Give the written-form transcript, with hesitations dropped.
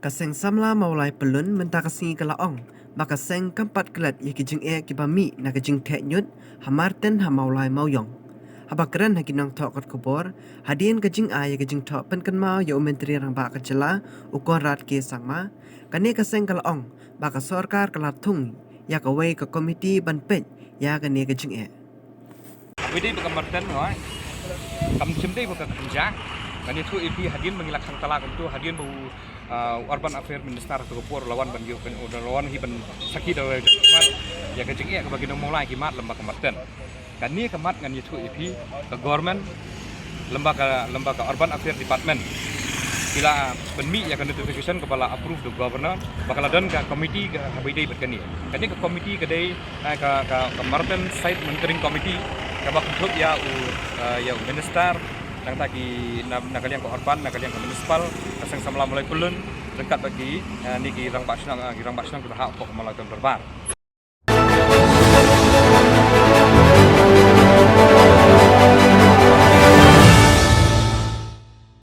Kaseng samla maulai pelun menta kasi kalaong. Maka seng kampat kelat ya kijing kibami na kijing tek nyut hamarten ha maulai mauyong. Haba keren ha kinang tok kot kubor, hadien kijing ya kijing tok pen kan mau ya menteri rang ba kecela ukon rat ke sangma. Kani kaseng kalaong baka sorkar kalatung ya kawai ke komiti ban pet ya kani kijing Widi berkamartan hoy. Kam cimde buka kerja. Kan itu IP hadian mengilaksanakan talak itu hadian bu Urban Affairs Minister ke Kupur lawan ban yo lawan hi ban sakit dari kemat ya kecing ke bagi mulai kimat lembak kamartan. Kan ni kemat ngan itu IP ke government lembaga Urban Affairs Department. Bila penmi ya kan notification kepala approve the governor bakal dan ke komiti ke HBD berkani. Kan ni ke komiti ke dai ke Martin Site Monitoring Committee kabak untuk ya minister yang tadi nak kalian ke Urban nak kalian ke municipal kasang samla mulai kulun dekat bagi niki rang basna kita hak pok malai terbar.